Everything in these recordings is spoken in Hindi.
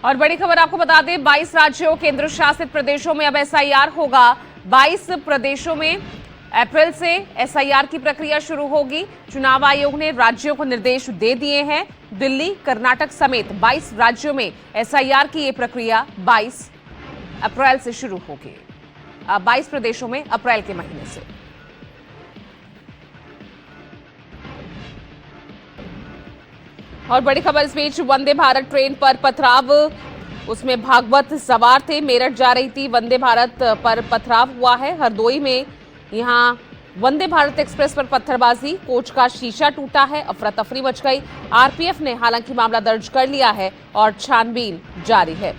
और बड़ी खबर आपको बता दें, 22 राज्यों केंद्र शासित प्रदेशों में अब एसआईआर होगा। 22 प्रदेशों में अप्रैल से एसआईआर की प्रक्रिया शुरू होगी। चुनाव आयोग ने राज्यों को निर्देश दे दिए हैं। दिल्ली, कर्नाटक समेत 22 राज्यों में एसआईआर की ये प्रक्रिया 22 अप्रैल से शुरू होगी। 22 प्रदेशों में अप्रैल के महीने से। और बड़ी खबर इस बीच, वंदे भारत ट्रेन पर पथराव, उसमें भागवत सवार थे, मेरठ जा रही थी। वंदे भारत पर पथराव हुआ है। हरदोई में यहां वंदे भारत एक्सप्रेस पर पत्थरबाजी, कोच का शीशा टूटा है, अफरा तफरी मच गई। आरपीएफ ने हालांकि मामला दर्ज कर लिया है और छानबीन जारी है।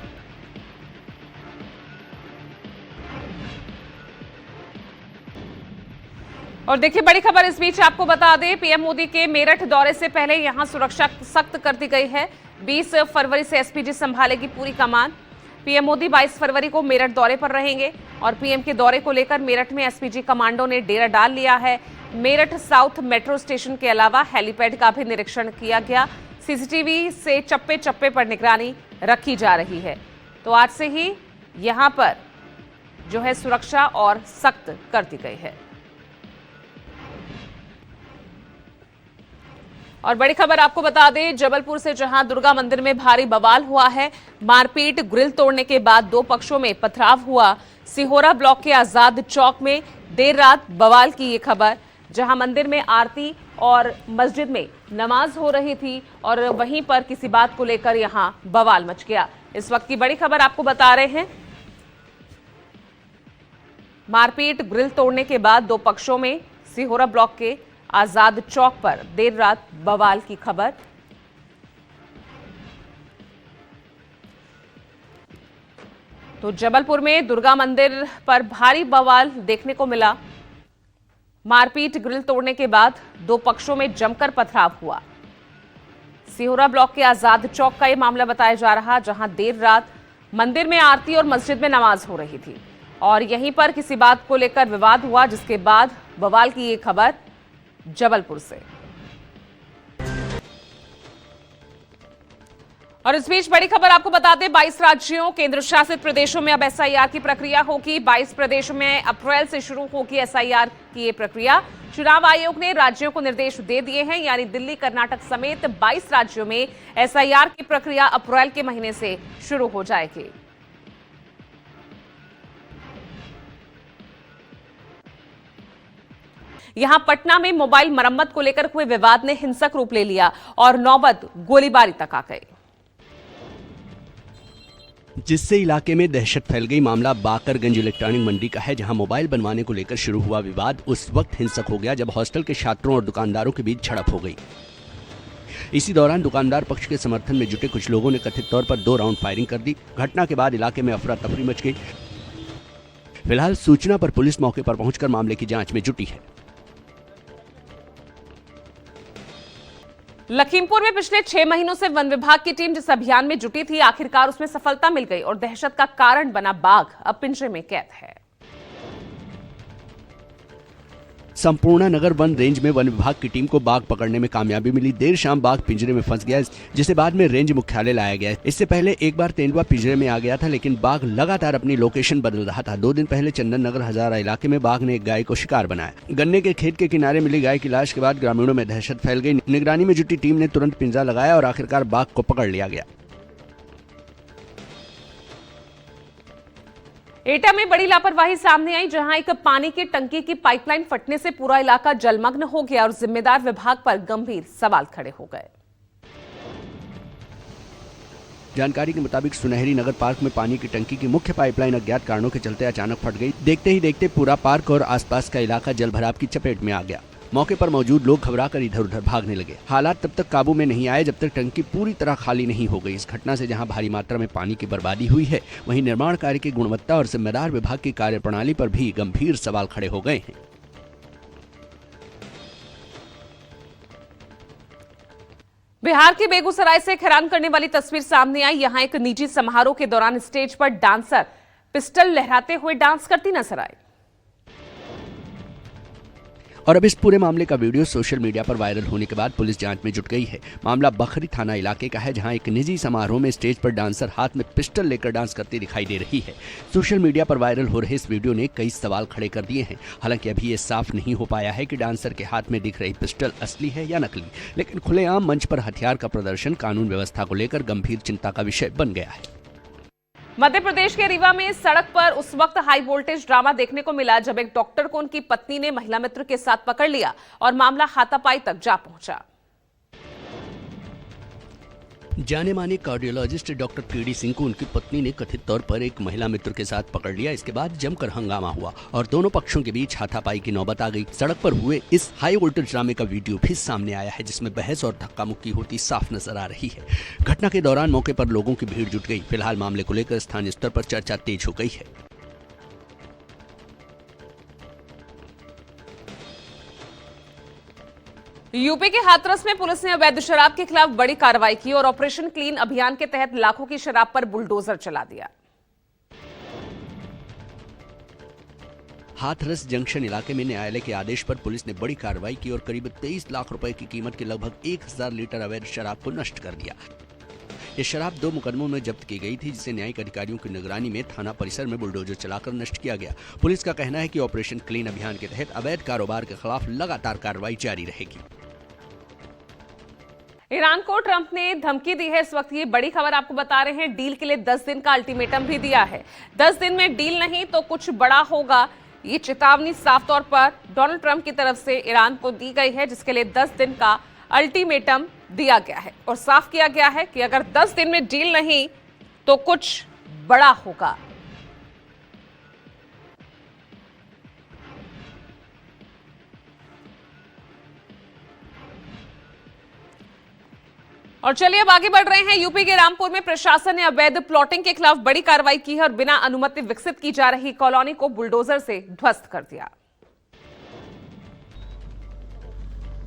और देखिए, बड़ी खबर इस बीच आपको बता दें, पीएम मोदी के मेरठ दौरे से पहले यहां सुरक्षा सख्त कर दी गई है। 20 फरवरी से एसपीजी संभालेगी पूरी कमान। पीएम मोदी 22 फरवरी को मेरठ दौरे पर रहेंगे और पीएम के दौरे को लेकर मेरठ में एसपीजी कमांडो ने डेरा डाल लिया है। मेरठ साउथ मेट्रो स्टेशन के अलावा हेलीपैड का भी निरीक्षण किया गया। सीसीटीवी से चप्पे चप्पे पर निगरानी रखी जा रही है। तो आज से ही यहां पर जो है सुरक्षा और सख्त कर दी गई है। और बड़ी खबर आपको बता दें, जबलपुर से जहां दुर्गा मंदिर में भारी बवाल हुआ है, मारपीट, ग्रिल तोड़ने के बाद दो पक्षों में पथराव हुआ। सिहोरा ब्लॉक के आजाद चौक में देर रात बवाल की ये खबर, जहां मंदिर में आरती और मस्जिद में नमाज हो रही थी और वहीं पर किसी बात को लेकर यहां बवाल मच गया। इस वक्त की बड़ी खबर आपको बता रहे हैं, मारपीट, ग्रिल तोड़ने के बाद दो पक्षों में सिहोरा ब्लॉक के आजाद चौक पर देर रात बवाल की खबर। तो जबलपुर में दुर्गा मंदिर पर भारी बवाल देखने को मिला। मारपीट, ग्रिल तोड़ने के बाद दो पक्षों में जमकर पथराव हुआ। सिहोरा ब्लॉक के आजाद चौक का यह मामला बताया जा रहा, जहां देर रात मंदिर में आरती और मस्जिद में नमाज हो रही थी और यहीं पर किसी बात को लेकर विवाद हुआ, जिसके बाद बवाल की यह खबर जबलपुर से। और इस बीच बड़ी खबर आपको बता दें, 22 राज्यों केंद्र शासित प्रदेशों में अब एसआईआर की प्रक्रिया होगी। 22 प्रदेशों में अप्रैल से शुरू होगी एसआईआर की ये प्रक्रिया। चुनाव आयोग ने राज्यों को निर्देश दे दिए हैं, यानी दिल्ली, कर्नाटक समेत 22 राज्यों में एसआईआर की प्रक्रिया अप्रैल के महीने से शुरू हो जाएगी। यहां पटना में मोबाइल मरम्मत को लेकर हुए विवाद ने हिंसक रूप ले लिया और नौबत गोलीबारी तक आ गई, जिससे इलाके में दहशत फैल गई। मामला बाकरगंज इलेक्ट्रॉनिक मंडी का है, जहां मोबाइल बनवाने को लेकर शुरू हुआ विवाद उस वक्त हिंसक हो गया जब हॉस्टल के छात्रों और दुकानदारों के बीच झड़प हो गई। इसी दौरान दुकानदार पक्ष के समर्थन में जुटे कुछ लोगों ने कथित तौर पर 2 राउंड फायरिंग कर दी। घटना के बाद इलाके में अफरा तफरी मच गई। फिलहाल सूचना पर पुलिस मौके पर पहुंचकर मामले की जांच में जुटी है। लखीमपुर में पिछले 6 महीनों से वन विभाग की टीम जिस अभियान में जुटी थी, आखिरकार उसमें सफलता मिल गई और दहशत का कारण बना बाघ अब पिंजरे में कैद है। संपूर्ण नगर वन रेंज में वन विभाग की टीम को बाघ पकड़ने में कामयाबी मिली। देर शाम बाघ पिंजरे में फंस गया, जिसे बाद में रेंज मुख्यालय लाया गया। इससे पहले एक बार तेंदुआ पिंजरे में आ गया था, लेकिन बाघ लगातार अपनी लोकेशन बदल रहा था। 2 दिन पहले चंदन नगर हजारा इलाके में बाघ ने एक गाय को शिकार बनाया। गन्ने के खेत के किनारे मिली गाय की लाश के बाद ग्रामीणों में दहशत फैल गई। निगरानी में जुटी टीम ने तुरंत पिंजरा लगाया और आखिरकार बाघ को पकड़ लिया गया। एटा में बड़ी लापरवाही सामने आई, जहां एक पानी की टंकी की पाइपलाइन फटने से पूरा इलाका जलमग्न हो गया और जिम्मेदार विभाग पर गंभीर सवाल खड़े हो गए। जानकारी के मुताबिक सुनहरी नगर पार्क में पानी की टंकी की मुख्य पाइपलाइन अज्ञात कारणों के चलते अचानक फट गई। देखते ही देखते पूरा पार्क और आसपास का इलाका जलभराव की चपेट में आ गया। मौके पर मौजूद लोग घबराकर इधर उधर भागने लगे। हालात तब तक काबू में नहीं आए जब तक टंकी पूरी तरह खाली नहीं हो गई। इस घटना से जहां भारी मात्रा में पानी की बर्बादी हुई है, वहीं निर्माण कार्य की गुणवत्ता और जिम्मेदार विभाग की कार्यप्रणाली पर भी गंभीर सवाल खड़े हो गए हैं। बिहार के बेगूसराय से एक हैरान करने वाली तस्वीर सामने आई। यहां एक निजी समारोह के दौरान स्टेज पर डांसर पिस्टल लहराते हुए डांस करती नजर आई। और अब इस पूरे मामले का वीडियो सोशल मीडिया पर वायरल होने के बाद पुलिस जांच में जुट गई है। मामला बखरी थाना इलाके का है, जहां एक निजी समारोह में स्टेज पर डांसर हाथ में पिस्टल लेकर डांस करती दिखाई दे रही है। सोशल मीडिया पर वायरल हो रहे इस वीडियो ने कई सवाल खड़े कर दिए हैं। हालांकि अभी ये साफ नहीं हो पाया है कि डांसर के हाथ में दिख रही पिस्टल असली है या नकली, लेकिन खुलेआम मंच पर हथियार का प्रदर्शन कानून व्यवस्था को लेकर गंभीर चिंता का विषय बन गया है। मध्य प्रदेश के रीवा में सड़क पर उस वक्त हाई वोल्टेज ड्रामा देखने को मिला जब एक डॉक्टर को उनकी पत्नी ने महिला मित्र के साथ पकड़ लिया और मामला हाथापाई तक जा पहुंचा। जाने माने कार्डियोलॉजिस्ट डॉक्टर केडी सिंह को उनकी पत्नी ने कथित तौर पर एक महिला मित्र के साथ पकड़ लिया। इसके बाद जमकर हंगामा हुआ और दोनों पक्षों के बीच हाथापाई की नौबत आ गई। सड़क पर हुए इस हाई वोल्टेज ड्रामे का वीडियो भी सामने आया है, जिसमें बहस और धक्का मुक्की होती साफ नजर आ रही है। घटना के दौरान मौके पर लोगों की भीड़ जुट गई। फिलहाल मामले को लेकर स्थानीय स्तर पर चर्चा तेज हो गई है। यूपी के हाथरस में पुलिस ने अवैध शराब के खिलाफ बड़ी कार्रवाई की और ऑपरेशन क्लीन अभियान के तहत लाखों की शराब पर बुलडोजर चला दिया। हाथरस जंक्शन इलाके में न्यायालय के आदेश पर पुलिस ने बड़ी कार्रवाई की और करीब 23 लाख रुपए की कीमत के लगभग 1000 लीटर अवैध शराब को नष्ट कर दिया। ये शराब 2 मुकदमों में जब्त की गई थी, जिसे न्यायिक अधिकारियों की निगरानी में थाना परिसर में बुलडोजर चलाकर नष्ट किया गया। पुलिस का कहना है कि ऑपरेशन क्लीन अभियान के तहत अवैध कारोबार के खिलाफ लगातार कार्रवाई जारी रहेगी। ईरान को ट्रंप ने धमकी दी है। इस वक्त ये बड़ी खबर आपको बता रहे हैं। डील के लिए 10 दिन का अल्टीमेटम भी दिया है। 10 दिन में डील नहीं तो कुछ बड़ा होगा, ये चेतावनी साफ तौर पर डोनाल्ड ट्रंप की तरफ से ईरान को दी गई है, जिसके लिए 10 दिन का अल्टीमेटम दिया गया है और साफ किया गया है कि अगर 10 दिन में डील नहीं तो कुछ बड़ा होगा। और चलिए अब आगे बढ़ रहे हैं। यूपी के रामपुर में प्रशासन ने अवैध प्लॉटिंग के खिलाफ बड़ी कार्रवाई की है और बिना अनुमति विकसित की जा रही कॉलोनी को बुलडोजर से ध्वस्त कर दिया।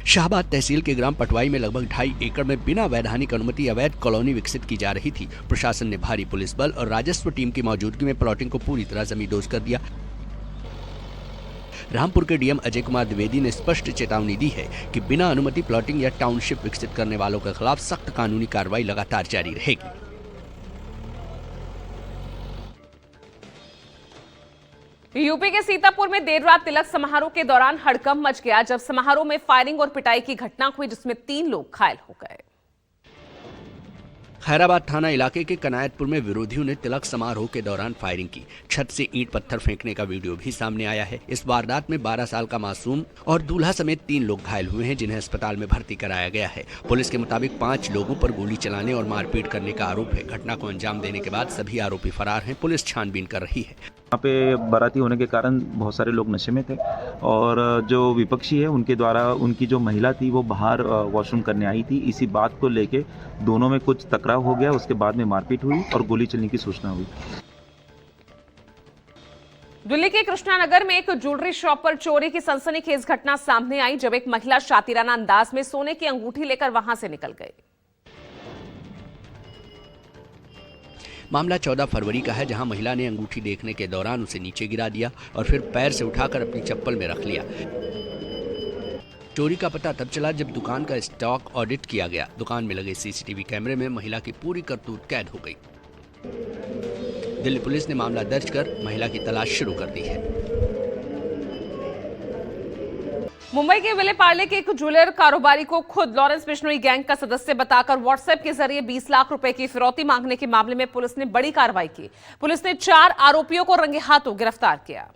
शाहबाद तहसील के ग्राम पटवाई में लगभग 2.5 एकड़ में बिना वैधानिक अनुमति अवैध कॉलोनी विकसित की जा रही थी। प्रशासन ने भारी पुलिस बल और राजस्व टीम की मौजूदगी में प्लॉटिंग को पूरी तरह जमींदोज कर दिया। रामपुर के डीएम अजय कुमार द्विवेदी ने स्पष्ट चेतावनी दी है कि बिना अनुमति प्लॉटिंग या टाउनशिप विकसित करने वालों के खिलाफ सख्त कानूनी कार्रवाई लगातार जारी रहेगी। यूपी के सीतापुर में देर रात तिलक समारोह के दौरान हड़कंप मच गया जब समारोह में फायरिंग और पिटाई की घटना हुई, जिसमें 3 लोग घायल हो गए। खैराबाद थाना इलाके के कनायतपुर में विरोधियों ने तिलक समारोह के दौरान फायरिंग की। छत से ईंट पत्थर फेंकने का वीडियो भी सामने आया है। इस वारदात में 12 साल का मासूम और दूल्हा समेत 3 लोग घायल हुए हैं, जिन्हें अस्पताल में भर्ती कराया गया है। पुलिस के मुताबिक 5 लोगों पर गोली चलाने और मारपीट करने का आरोप है। घटना को अंजाम देने के बाद सभी आरोपी फरार हैं। पुलिस छानबीन कर रही है। यहाँ पे बाराती होने के कारण बहुत सारे लोग नशे में थे और जो विपक्षी है उनके द्वारा उनकी जो महिला थी वो बाहर वॉशरूम करने आई थी। इसी बात को लेके दोनों में कुछ टकराव हो गया। उसके बाद में मारपीट हुई और गोली चलने की सूचना हुई। दिल्ली के कृष्णानगर में एक ज्वेलरी शॉप पर चोरी की सनसनीखेज घटना सामने आई जब एक महिला शातिराना अंदाज में सोने की अंगूठी लेकर वहां से निकल गई। मामला 14 फरवरी का है, जहां महिला ने अंगूठी देखने के दौरान उसे नीचे गिरा दिया और फिर पैर से उठाकर अपनी चप्पल में रख लिया। चोरी का पता तब चला जब दुकान का स्टॉक ऑडिट किया गया। दुकान में लगे सीसीटीवी कैमरे में महिला की पूरी करतूत कैद हो गई। दिल्ली पुलिस ने मामला दर्ज कर महिला की तलाश शुरू कर दी है। मुंबई के विले पार्ले के एक ज्वेलर कारोबारी को खुद लॉरेंस बिश्नोई गैंग का सदस्य बताकर व्हाट्सएप के जरिए 20 लाख रुपए की फिरौती मांगने के मामले में पुलिस ने बड़ी कार्रवाई की। पुलिस ने 4 आरोपियों को रंगे हाथों गिरफ्तार किया।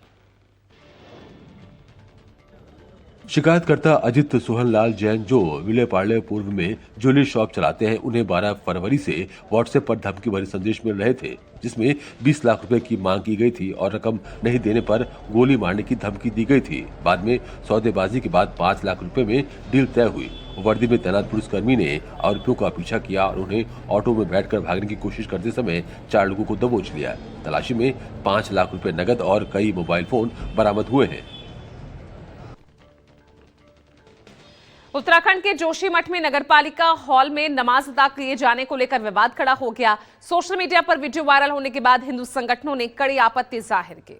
शिकायतकर्ता अजित सोहन लाल जैन, जो विले पार्ले पूर्व में ज्वेलरी शॉप चलाते हैं, उन्हें 12 फरवरी से व्हाट्सएप पर धमकी भरे संदेश मिल रहे थे, जिसमें 20 लाख रुपए की मांग की गई थी और रकम नहीं देने पर गोली मारने की धमकी दी गई थी। बाद में सौदेबाजी के बाद 5 लाख रुपए में डील तय हुई। वर्दी में तैनात पुलिसकर्मी ने आरोपियों का पीछा किया और उन्हें ऑटो में बैठकर भागने की कोशिश करते समय 4 लोगों को दबोच लिया। तलाशी में 5 लाख रुपए नकद और कई मोबाइल फोन बरामद हुए हैं। उत्तराखंड के जोशीमठ में नगरपालिका हॉल में नमाज अदा किए जाने को लेकर विवाद खड़ा हो गया। सोशल मीडिया पर वीडियो वायरल होने के बाद हिंदू संगठनों ने कड़ी आपत्ति जाहिर की।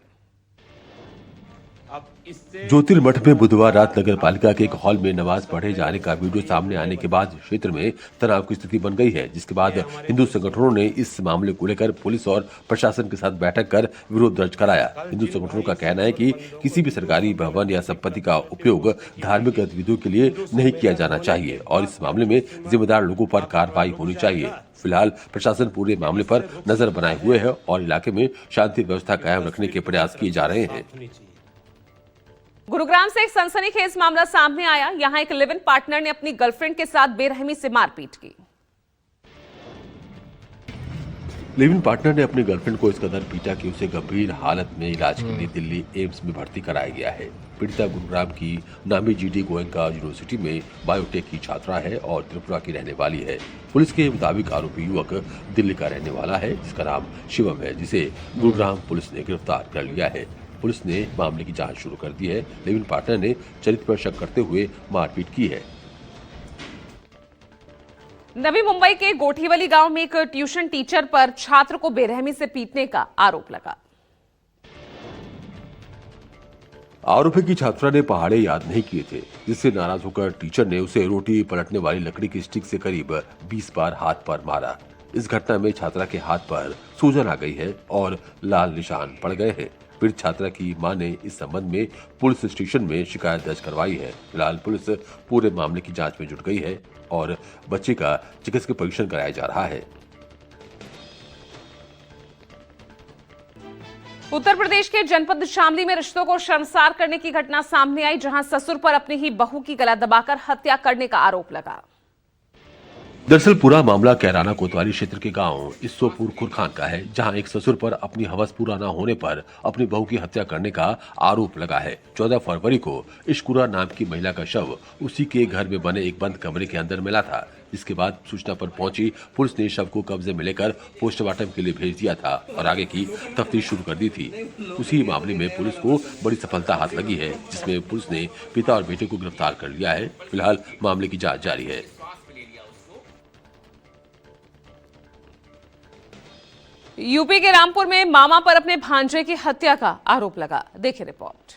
ज्योतिर्मठ में बुधवार रात नगर पालिका के एक हॉल में नमाज पढ़े जाने का वीडियो सामने आने के बाद क्षेत्र में तनाव की स्थिति बन गई है, जिसके बाद हिंदू संगठनों ने इस मामले को लेकर पुलिस और प्रशासन के साथ बैठक कर विरोध दर्ज कराया। हिंदू संगठनों का कहना है कि किसी भी सरकारी भवन या संपत्ति का उपयोग धार्मिक गतिविधियों के लिए नहीं किया जाना चाहिए और इस मामले में जिम्मेदार लोगों पर कार्रवाई होनी चाहिए। फिलहाल प्रशासन पूरे मामले पर नजर बनाए हुए है और इलाके में शांति व्यवस्था कायम रखने के प्रयास किए जा रहे हैं। गुरुग्राम से एक सनसनीखेज मामला सामने आया। यहां एक लिव इन पार्टनर ने अपनी गर्लफ्रेंड के साथ बेरहमी से मारपीट की। लिव इन पार्टनर ने अपनी गर्लफ्रेंड को इस कदर पीटा कि उसे गंभीर हालत में इलाज के लिए दिल्ली एम्स में भर्ती कराया गया है। पीड़िता गुरुग्राम की नामी जीडी गोयनका यूनिवर्सिटी में बायोटेक की छात्रा है और त्रिपुरा की रहने वाली है। पुलिस के मुताबिक आरोपी युवक दिल्ली का रहने वाला है, जिसका नाम शिवम है, जिसे गुरुग्राम पुलिस ने गिरफ्तार कर लिया है। पुलिस ने मामले की जांच शुरू कर दी है। लिव इन पार्टनर ने चरित्र पर शक करते हुए मारपीट की है। नवी मुंबई के गोठीवली गांव में एक ट्यूशन टीचर पर छात्र को बेरहमी से पीटने का आरोप लगा। आरोपी की छात्रा ने पहाड़े याद नहीं किए थे, जिससे नाराज होकर टीचर ने उसे रोटी पलटने वाली लकड़ी की स्टिक से करीब 20 बार हाथ पर मारा। इस घटना में छात्रा के हाथ पर सूजन आ गई है और लाल निशान पड़ गए हैं। पीड़ित छात्रा की मां ने इस संबंध में पुलिस स्टेशन में शिकायत दर्ज करवाई है। फिलहाल पुलिस पूरे मामले की जांच में जुट गई है और बच्चे का चिकित्सकीय परीक्षण कराया जा रहा है। उत्तर प्रदेश के जनपद शामली में रिश्तों को शर्मसार करने की घटना सामने आई, जहां ससुर पर अपनी ही बहू की गला दबाकर हत्या करने का आरोप लगा। दरअसल पूरा मामला कैराना कोतवाली क्षेत्र के गांव इस्सोपुर खुरखान का है, जहां एक ससुर पर अपनी हवस पूरा न होने पर अपनी बहू की हत्या करने का आरोप लगा है। 14 फरवरी को इश्कुरा नाम की महिला का शव उसी के घर में बने एक बंद कमरे के अंदर मिला था। इसके बाद सूचना पर पहुंची पुलिस ने शव को कब्जे में लेकर पोस्टमार्टम के लिए भेज दिया था और आगे की तफ्तीश शुरू कर दी थी। उसी मामले में पुलिस को बड़ी सफलता हाथ लगी है, जिसमें पुलिस ने पिता और बेटे को गिरफ्तार कर लिया है। फिलहाल मामले की जाँच जारी है। यूपी के रामपुर में मामा पर अपने भांजे की हत्या का आरोप लगा। देखिए रिपोर्ट।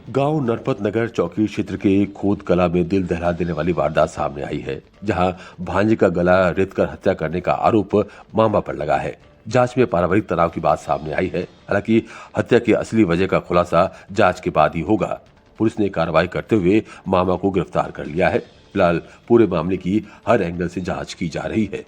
गांव नरपत नगर चौकी क्षेत्र के खोद कला में दिल दहला देने वाली वारदात सामने आई है, जहां भांजे का गला रेत कर हत्या करने का आरोप मामा पर लगा है। जांच में पारिवारिक तनाव की बात सामने आई है। हालांकि हत्या की असली वजह का खुलासा जांच के बाद ही होगा। पुलिस ने कार्रवाई करते हुए मामा को गिरफ्तार कर लिया है। फिलहाल पूरे मामले की हर एंगल से जांच की जा रही है।